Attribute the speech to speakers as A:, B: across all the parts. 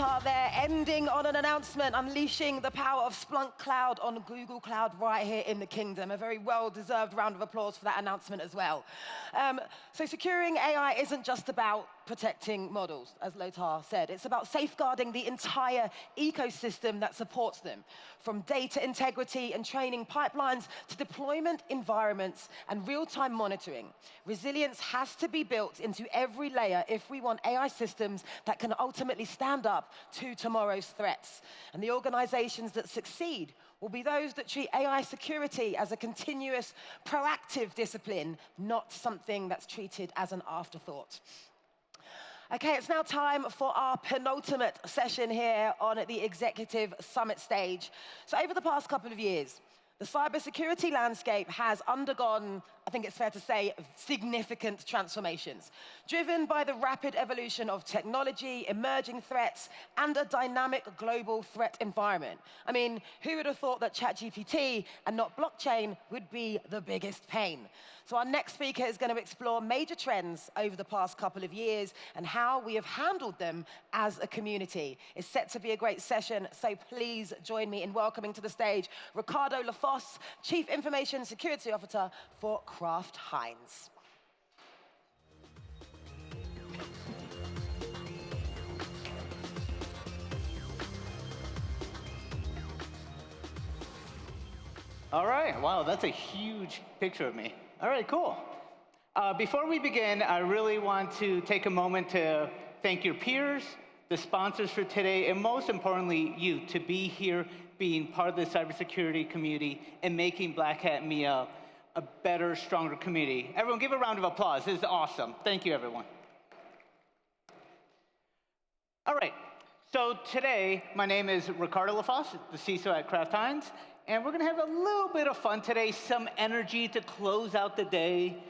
A: Are there ending on an announcement, unleashing the power of Splunk Cloud on Google Cloud right here in the kingdom. A very well-deserved round of applause for that announcement as well. So securing AI isn't just about protecting models, as Lothar said. It's about safeguarding the entire ecosystem that supports them, from data integrity and training pipelines to deployment environments and real-time monitoring. Resilience has to be built into every layer if we want AI systems that can ultimately stand up to tomorrow's threats. And the organizations that succeed will be those that treat AI security as a continuous, proactive discipline, not something that's treated as an afterthought. Okay, it's now time for our penultimate session here on the Executive Summit stage. So over the past couple of years, the cybersecurity landscape has undergone, I think it's fair to say, significant transformations, driven by the rapid evolution of technology, emerging threats, and a dynamic global threat environment. I mean, who would have thought that ChatGPT and not blockchain would be the biggest pain? So our next speaker is going to explore major trends over the past couple of years and how we have handled them as a community. It's set to be a great session, so please join me in welcoming to the stage Ricardo Lafosse, Chief Information Security Officer for Kraft Heinz.
B: All right, wow, that's a huge picture of me. All right, cool. Before we begin, I really want to take a moment to thank your peers, the sponsors for today, and most importantly, you, to be here, being part of the cybersecurity community and making Black Hat MEA a better, stronger community. Everyone give a round of applause. This is awesome. Thank you, everyone. All right, so today, my name is Ricardo Lafosse, the CISO at Kraft Heinz, and we're gonna have a little bit of fun today, some energy to close out the day.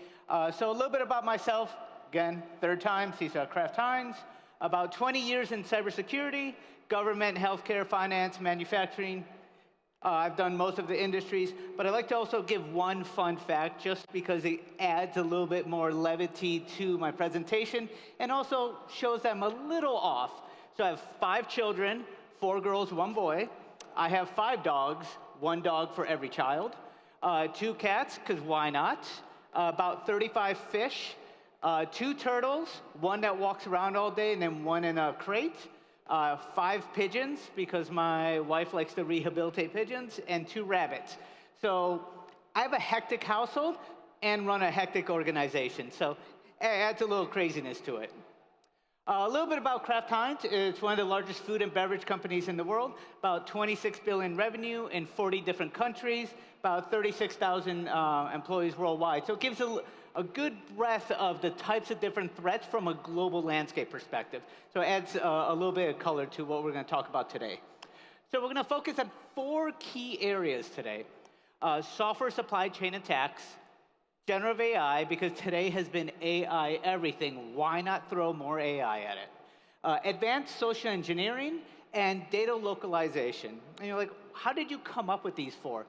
B: So a little bit about myself. Again, third time, CISO at Kraft Heinz. About 20 years in cybersecurity, government, healthcare, finance, manufacturing. I've done most of the industries, but I'd like to also give one fun fact just because it adds a little bit more levity to my presentation and also shows that I'm a little off. So I have 5 children, 4 girls, 1 boy. I have 5 dogs, 1 dog for every child. 2 cats, because why not? About 35 fish. 2 turtles, 1 that walks around all day and then 1 in a crate. 5 pigeons, because my wife likes to rehabilitate pigeons, and 2 rabbits. So I have a hectic household and run a hectic organization. So it adds a little craziness to it. A little bit about Kraft Heinz. It's one of the largest food and beverage companies in the world, about 26 billion revenue in 40 different countries, about 36,000 employees worldwide. So it gives a good breadth of the types of different threats from a global landscape perspective. So it adds a little bit of color to what we're going to talk about today. So we're going to focus on 4 key areas today. Software supply chain attacks, generative AI, because today has been AI everything. Why not throw more AI at it? Advanced social engineering and data localization. And you're like, how did you come up with these 4?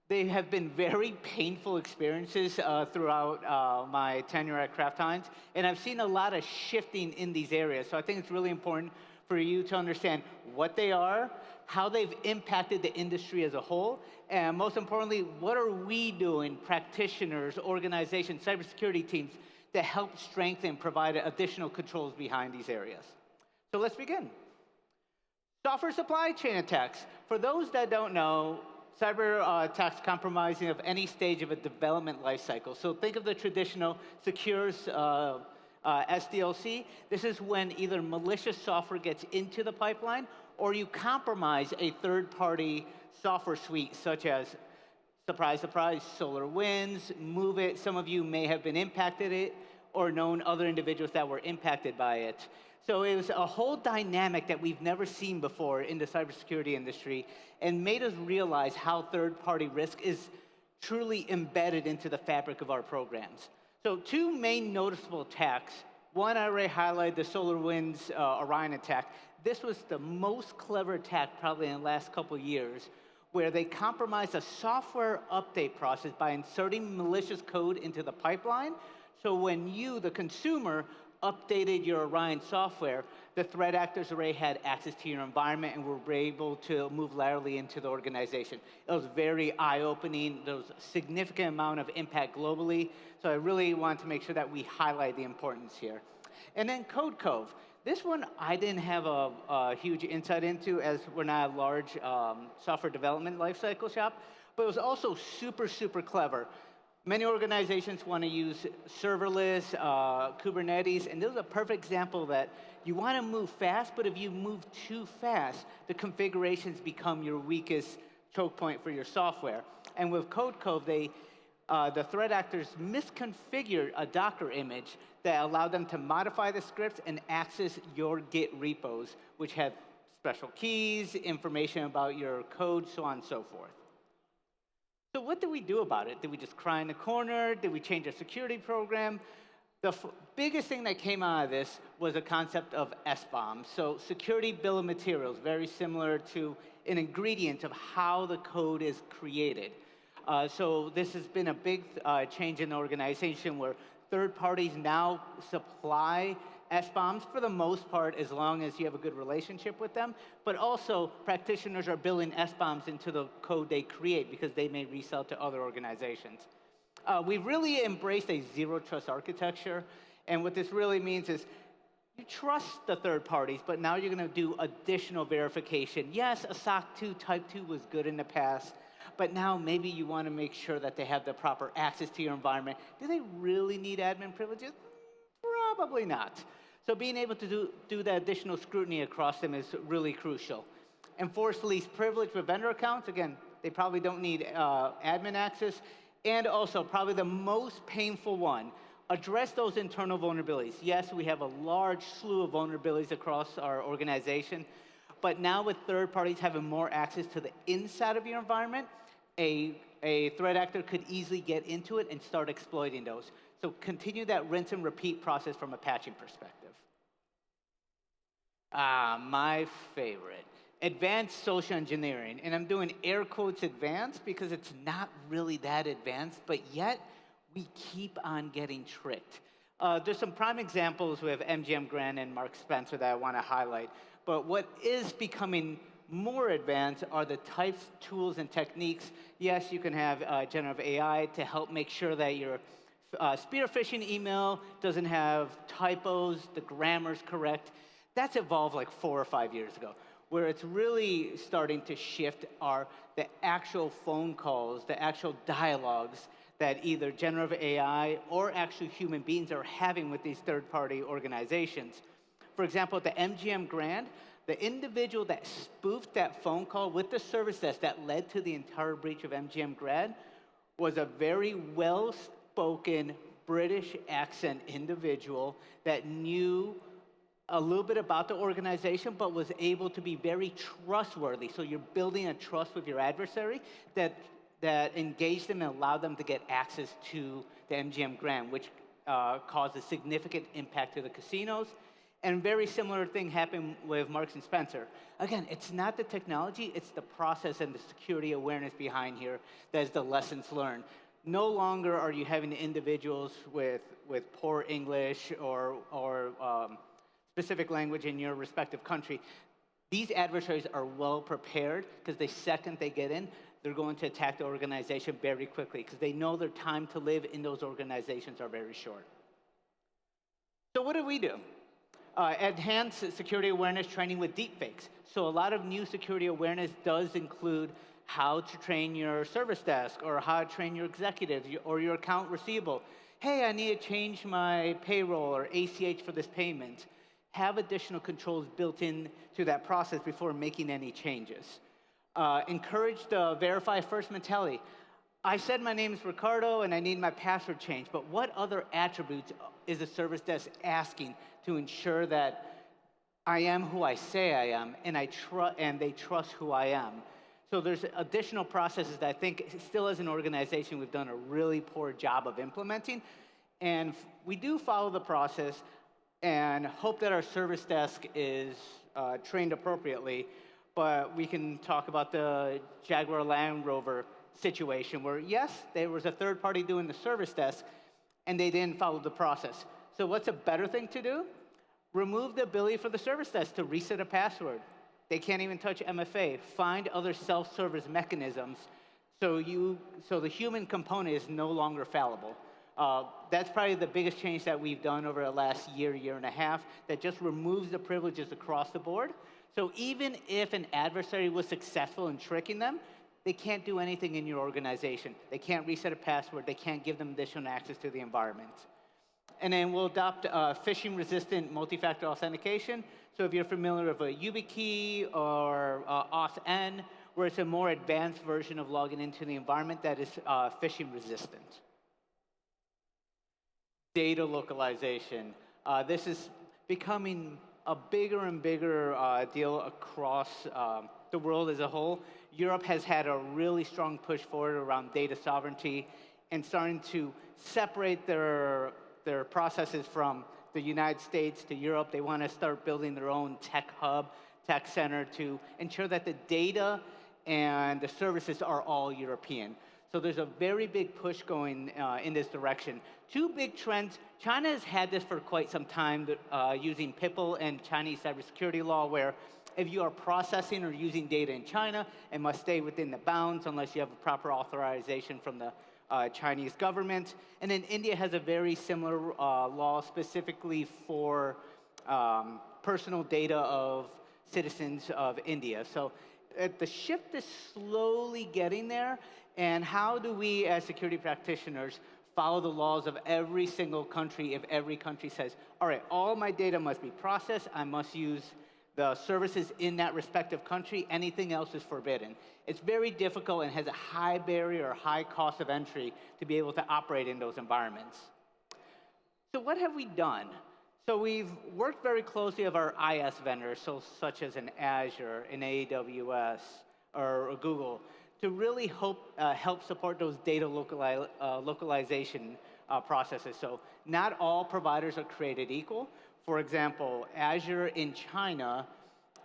B: They have been very painful experiences throughout my tenure at Kraft Heinz, and I've seen a lot of shifting in these areas. So I think it's really important for you to understand what they are, how they've impacted the industry as a whole, and most importantly, what are we doing, practitioners, organizations, cybersecurity teams, to help strengthen, provide additional controls behind these areas. So let's begin. Software supply chain attacks. For those that don't know, cyber attacks compromising of any stage of a development lifecycle. So think of the traditional secures SDLC. This is when either malicious software gets into the pipeline or you compromise a third-party software suite such as, surprise, surprise, SolarWinds, MoveIt. Some of you may have been impacted it or known other individuals that were impacted by it. So it was a whole dynamic that we've never seen before in the cybersecurity industry and made us realize how third-party risk is truly embedded into the fabric of our programs. So 2 main noticeable attacks. One, I already highlighted the SolarWinds Orion attack. This was the most clever attack probably in the last couple of years, where they compromised a software update process by inserting malicious code into the pipeline. So when you, the consumer, updated your Orion software, the threat actors already had access to your environment and were able to move laterally into the organization. It was very eye-opening. There was a significant amount of impact globally. So I really wanted to make sure that we highlight the importance here. And then Code Cove. This one I didn't have a huge insight into, as we're not a large software development lifecycle shop, but it was also super, super clever. Many organizations want to use serverless, Kubernetes, and this is a perfect example that you want to move fast, but if you move too fast, the configurations become your weakest choke point for your software. And with Code Cove, the threat actors misconfigured a Docker image that allowed them to modify the scripts and access your Git repos, which had special keys, information about your code, so on and so forth. So what did we do about it? Did we just cry in the corner? Did we change our security program? The biggest thing that came out of this was a concept of SBOM. So security bill of materials, very similar to an ingredient of how the code is created. So this has been a big change in the organization where third parties now supply SBOMs for the most part, as long as you have a good relationship with them. But also, practitioners are building SBOMs into the code they create because they may resell to other organizations. We've really embraced a zero-trust architecture. And what this really means is you trust the third parties, but now you're going to do additional verification. Yes, a SOC 2 Type 2 was good in the past, but now maybe you want to make sure that they have the proper access to your environment. Do they really need admin privileges? Probably not. So being able to do that additional scrutiny across them is really crucial. Enforce least privilege with vendor accounts. Again, they probably don't need admin access. And also, probably the most painful one, address those internal vulnerabilities. Yes, we have a large slew of vulnerabilities across our organization, but now with third parties having more access to the inside of your environment, a threat actor could easily get into it and start exploiting those. So continue that rinse and repeat process from a patching perspective. My favorite, advanced social engineering. And I'm doing air quotes advanced because it's not really that advanced, but yet we keep on getting tricked. There's some prime examples with MGM Grand and Mark Spencer that I want to highlight. But what is becoming more advanced are the types, tools, and techniques. Yes, you can have generative AI to help make sure that your spear phishing email doesn't have typos, the grammar's correct. That's evolved like 4 or 5 years ago. Where it's really starting to shift are the actual phone calls, the actual dialogues that either generative AI or actual human beings are having with these third-party organizations. For example, at the MGM Grand, the individual that spoofed that phone call with the service desk that led to the entire breach of MGM Grand was a very well-spoken British accent individual that knew a little bit about the organization, but was able to be very trustworthy. So you're building a trust with your adversary that engaged them and allowed them to get access to the MGM Grand, which caused a significant impact to the casinos. And very similar thing happened with Marks and Spencer. Again, it's not the technology, it's the process and the security awareness behind here that is the lessons learned. No longer are you having individuals with poor English or specific language in your respective country. These adversaries are well prepared because the second they get in, they're going to attack the organization very quickly because they know their time to live in those organizations are very short. So what do we do? Enhance security awareness training with deepfakes. So a lot of new security awareness does include how to train your service desk or how to train your executives or your account receivable. Hey, I need to change my payroll or ACH for this payment. Have additional controls built in to that process before making any changes. Encourage the verify first mentality. I said my name is Ricardo and I need my password changed, but what other attributes is the service desk asking to ensure that I am who I say I am and they trust who I am? So there's additional processes that I think still as an organization we've done a really poor job of implementing. And we do follow the process and hope that our service desk is trained appropriately. But we can talk about the Jaguar Land Rover situation where, yes, there was a third party doing the service desk, and they didn't follow the process. So what's a better thing to do? Remove the ability for the service desk to reset a password. They can't even touch MFA. Find other self-service mechanisms so the human component is no longer fallible. That's probably the biggest change that we've done over the last year and a half, that just removes the privileges across the board. So even if an adversary was successful in tricking them, they can't do anything in your organization. They can't reset a password. They can't give them additional access to the environment. And then we'll adopt phishing-resistant multi-factor authentication. So if you're familiar with a YubiKey or authn, where it's a more advanced version of logging into the environment that is phishing-resistant. Data localization. This is becoming a bigger and bigger deal across the world as a whole. Europe has had a really strong push forward around data sovereignty and starting to separate their processes from the United States to Europe. They want to start building their own tech hub, tech center to ensure that the data and the services are all European. So there's a very big push going in this direction. Two big trends. China has had this for quite some time, using PIPL and Chinese cybersecurity law, where if you are processing or using data in China, it must stay within the bounds unless you have a proper authorization from the Chinese government. And then India has a very similar law specifically for personal data of citizens of India. So the shift is slowly getting there. And how do we as security practitioners follow the laws of every single country if every country says, all right, all my data must be processed, I must use the services in that respective country, anything else is forbidden. It's very difficult and has a high barrier or high cost of entry to be able to operate in those environments. So what have we done? So we've worked very closely with our IS vendors, such as an Azure, an AWS, or Google, to really help support those data localization processes. So not all providers are created equal. For example, Azure in China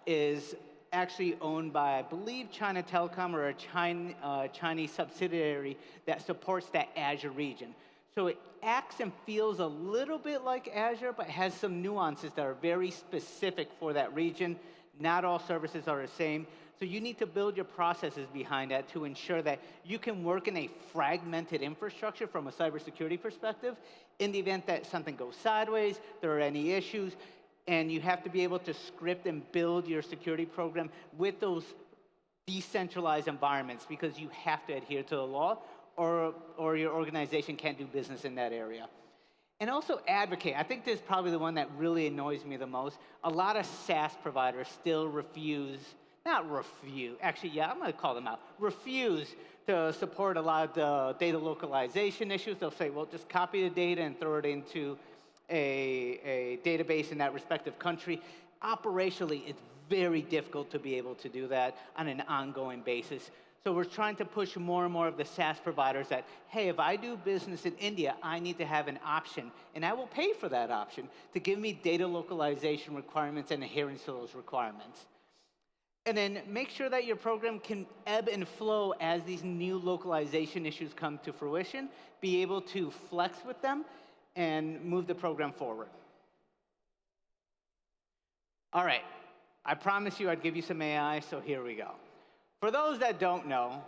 B: is actually owned by, I believe, China Telecom or a Chinese subsidiary that supports that Azure region. So it acts and feels a little bit like Azure, but has some nuances that are very specific for that region. Not all services are the same. So you need to build your processes behind that to ensure that you can work in a fragmented infrastructure from a cybersecurity perspective. In the event that something goes sideways, there are any issues, and you have to be able to script and build your security program with those decentralized environments, because you have to adhere to the law, or your organization can't do business in that area. And also advocate. I think this is probably the one that really annoys me the most. A lot of SaaS providers still refuse to support a lot of the data localization issues. They'll say, well, just copy the data and throw it into a database in that respective country. Operationally, it's very difficult to be able to do that on an ongoing basis. So we're trying to push more and more of the SaaS providers that, hey, if I do business in India, I need to have an option, and I will pay for that option to give me data localization requirements and adherence to those requirements. And then make sure that your program can ebb and flow as these new localization issues come to fruition, be able to flex with them and move the program forward. All right, I promised you I'd give you some AI, so here we go. For those that don't know,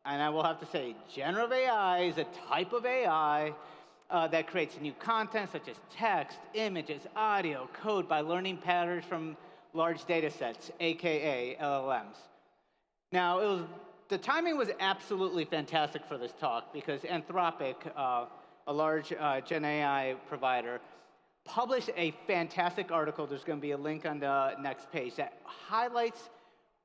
B: and I will have to say, generative AI is a type of AI that creates new content such as text, images, audio, code by learning patterns from large data sets, AKA LLMs. Now, the timing was absolutely fantastic for this talk because Anthropic, a large Gen AI provider, published a fantastic article. There's going to be a link on the next page that highlights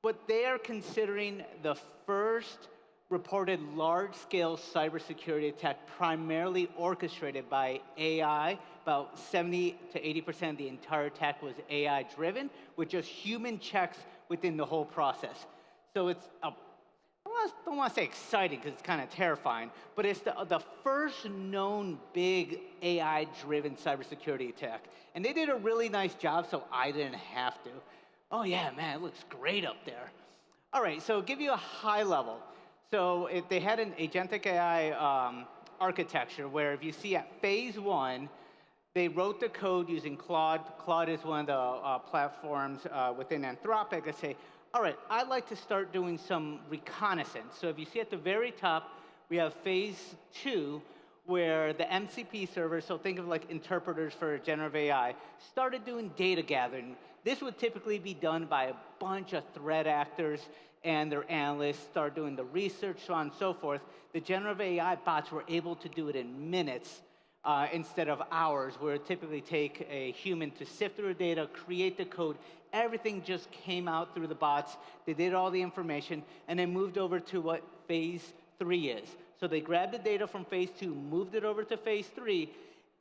B: what they are considering the first reported large-scale cybersecurity attack primarily orchestrated by AI. About 70 to 80% of the entire attack was AI-driven, with just human checks within the whole process. So it's I don't want to say exciting because it's kind of terrifying, but it's the first known big AI-driven cybersecurity attack. And they did a really nice job, so I didn't have to. Oh yeah, man, it looks great up there. All right, so give you a high level. So they had an agentic AI architecture where if you see at phase one, They wrote the code using Claude. Claude is one of the platforms within Anthropic that say, all right, I'd like to start doing some reconnaissance. So if you see at the very top, we have phase 2, where the MCP server, so think of like interpreters for generative AI, started doing data gathering. This would typically be done by a bunch of threat actors and their analysts, start doing the research, so on and so forth. The generative AI bots were able to do it in minutes instead of hours, where it typically take a human to sift through the data, create the code. Everything just came out through the bots. They did all the information, and then moved over to what phase 3 is. So they grabbed the data from phase 2, moved it over to phase 3,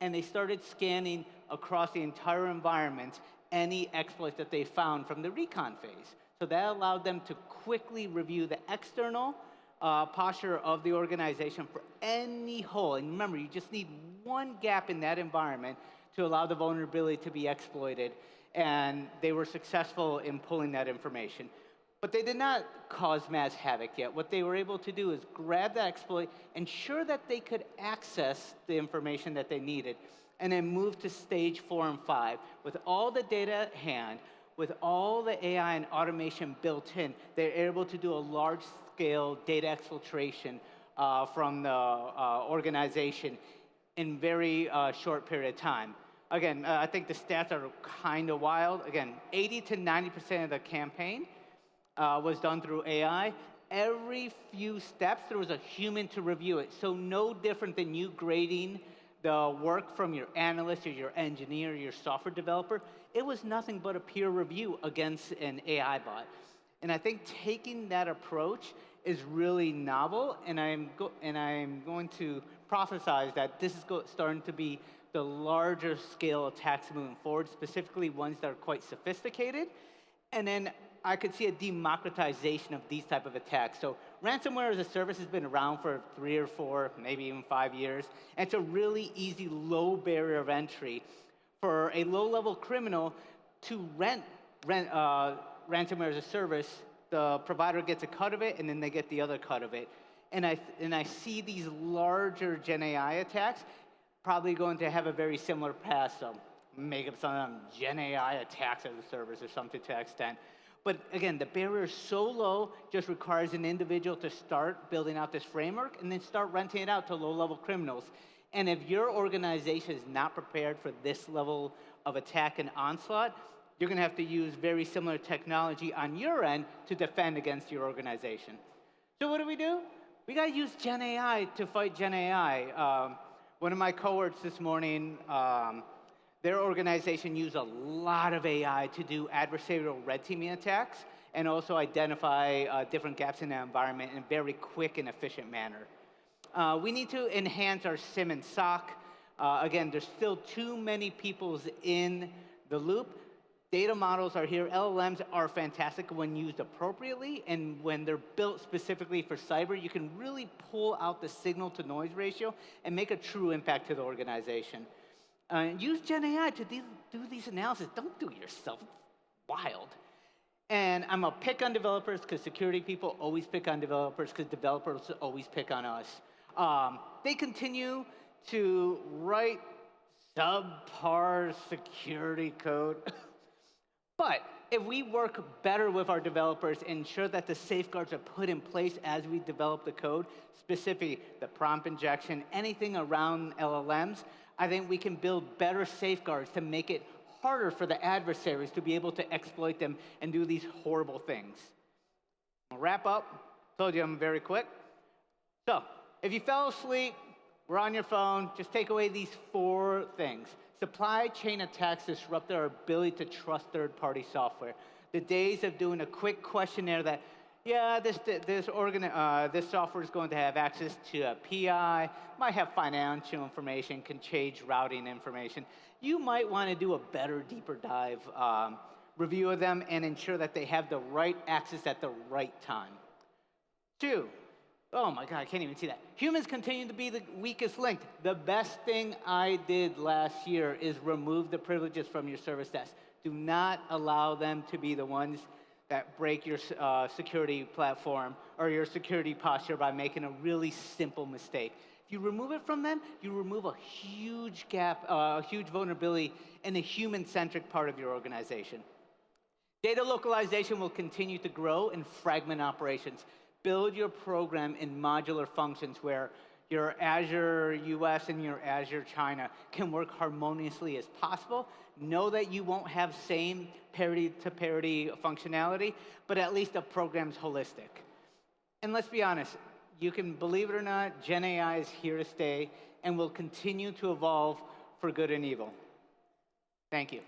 B: and they started scanning across the entire environment any exploits that they found from the recon phase. So that allowed them to quickly review the external posture of the organization for any hole. And remember, you just need one gap in that environment to allow the vulnerability to be exploited. And they were successful in pulling that information. But they did not cause mass havoc yet. What they were able to do is grab that exploit, ensure that they could access the information that they needed, and then move to stage 4 and 5. With all the data at hand, with all the AI and automation built in, they're able to do a large-scale data exfiltration from the organization in very short period of time. Again, I think the stats are kind of wild. Again, 80 to 90% of the campaign was done through AI. Every few steps, there was a human to review it. So no different than you grading the work from your analyst or your engineer or your software developer. It was nothing but a peer review against an AI bot. And I think taking that approach is really novel, and I'm going to prophesize that this is starting to be the larger scale attacks moving forward, specifically ones that are quite sophisticated. And then I could see a democratization of these type of attacks. So ransomware as a service has been around for 3 or 4, maybe even 5 years. And it's a really easy, low barrier of entry for a low-level criminal to rent ransomware as a service. The provider gets a cut of it, and then they get the other cut of it. And I see these larger Gen AI attacks probably going to have a very similar path. So make up some Gen AI attacks as a service or something to that extent. But again, the barrier is so low, just requires an individual to start building out this framework and then start renting it out to low-level criminals. And if your organization is not prepared for this level of attack and onslaught, you're going to have to use very similar technology on your end to defend against your organization. So what do? We got to use Gen AI to fight Gen AI. One of my cohorts this morning, their organization used a lot of AI to do adversarial red teaming attacks and also identify different gaps in the environment in a very quick and efficient manner. We need to enhance our SIM and SOC. Again, there's still too many people in the loop. Data models are here. LLMs are fantastic when used appropriately, and when they're built specifically for cyber, you can really pull out the signal-to-noise ratio and make a true impact to the organization. Use Gen AI to do these analysis. Don't do it yourself. It's wild. And I'm going to pick on developers because security people always pick on developers because developers always pick on us. They continue to write subpar security code. But if we work better with our developers, ensure that the safeguards are put in place as we develop the code, specifically the prompt injection, anything around LLMs, I think we can build better safeguards to make it harder for the adversaries to be able to exploit them and do these horrible things. I'll wrap up. Told you I'm very quick. So if you fell asleep, we're on your phone, just take away these 4 things. Supply chain attacks disrupt our ability to trust third-party software. The days of doing a quick questionnaire that, yeah, this software is going to have access to a PI, might have financial information, can change routing information. You might want to do a better, deeper dive review of them and ensure that they have the right access at the right time. 2, oh my God, I can't even see that. Humans continue to be the weakest link. The best thing I did last year is remove the privileges from your service desk. Do not allow them to be the ones that break your security platform or your security posture by making a really simple mistake. If If you remove it from them, you remove a huge gap, a huge vulnerability in the human-centric part of your organization. Data localization will continue to grow and fragment operations. Build your program in modular functions where your Azure US and your Azure China can work harmoniously as possible. Know that you won't have same parity-to-parity functionality, but at least the program's holistic. And let's be honest, you can believe it or not, Gen AI is here to stay and will continue to evolve for good and evil. Thank you.